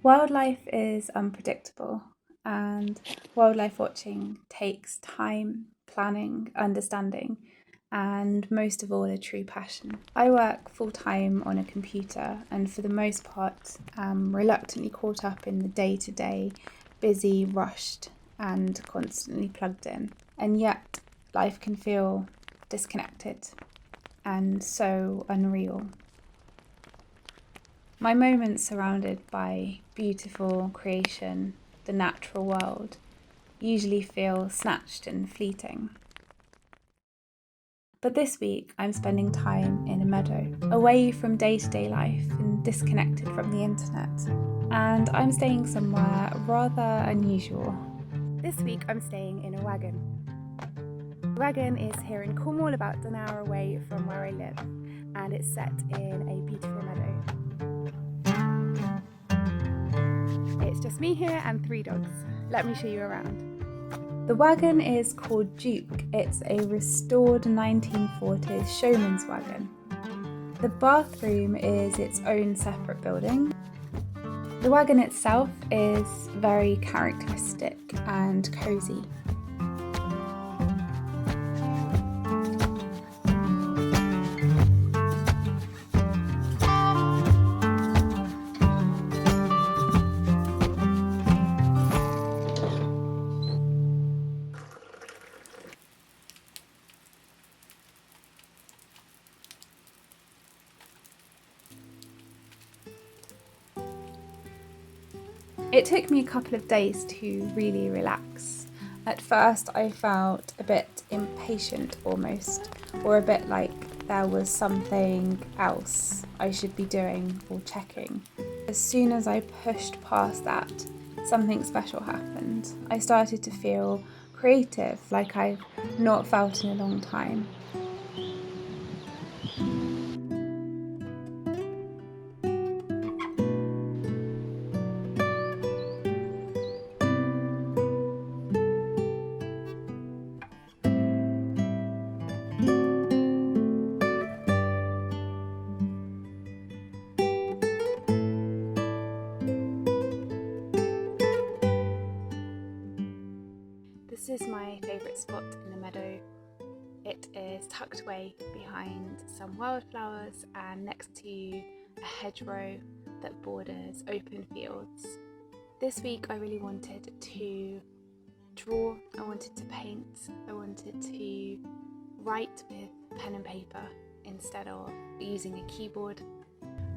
Wildlife is unpredictable, and wildlife watching takes time, planning, understanding, and most of all, a true passion. I work full time on a computer, and for the most part, am reluctantly caught up in the day to day, busy, rushed, and constantly plugged in. And yet, life can feel disconnected and so unreal. My moments surrounded by beautiful creation, the natural world, usually feel snatched and fleeting. But this week I'm spending time in a meadow, away from day-to-day life and disconnected from the internet. And I'm staying somewhere rather unusual. This week I'm staying in a wagon. The wagon is here in Cornwall, about an hour away from where I live, and it's set in a beautiful meadow. It's just me here and 3 dogs. Let me show you around. The wagon is called Duke. It's a restored 1940s showman's wagon. The bathroom is its own separate building. The wagon itself is very characteristic and cosy. It took me a couple of days to really relax. At first I felt a bit impatient almost, or a bit like there was something else I should be doing or checking. As soon as I pushed past that, something special happened. I started to feel creative, like I've not felt in a long time. This is my favourite spot in the meadow. It is tucked away behind some wildflowers and next to a hedgerow that borders open fields. This week I really wanted to draw, I wanted to paint, I wanted to write with pen and paper instead of using a keyboard.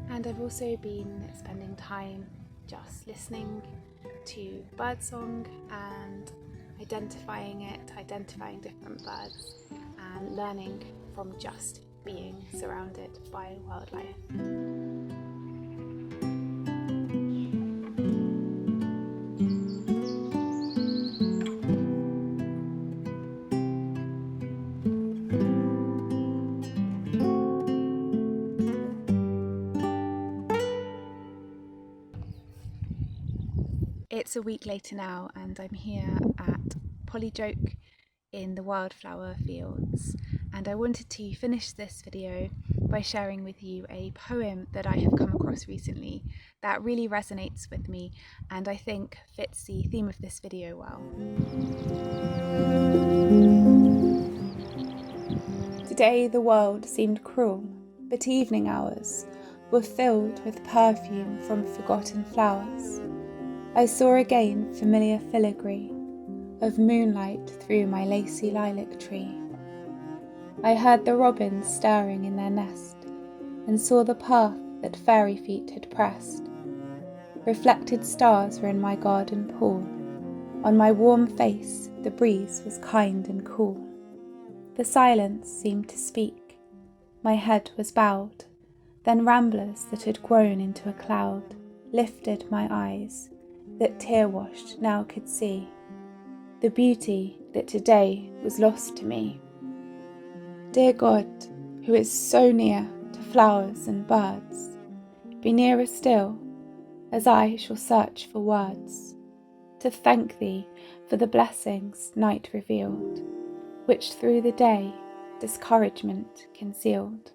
And I've also been spending time just listening to birdsong and identifying different birds and learning from just being surrounded by wildlife. It's a week later now and I'm here at Polyjoke in the Wildflower fields, and I wanted to finish this video by sharing with you a poem that I have come across recently that really resonates with me and I think fits the theme of this video well. Today the world seemed cruel, but evening hours were filled with perfume from forgotten flowers. I saw again familiar filigree of moonlight through my lacy lilac tree. I heard the robins stirring in their nest and saw the path that fairy feet had pressed. Reflected stars were in my garden pool. On my warm face the breeze was kind and cool. The silence seemed to speak. My head was bowed. Then ramblers that had grown into a cloud lifted my eyes that tear-washed now could see the beauty that today was lost to me. Dear God, who is so near to flowers and birds, be nearer still as I shall search for words to thank thee for the blessings night revealed, which through the day discouragement concealed.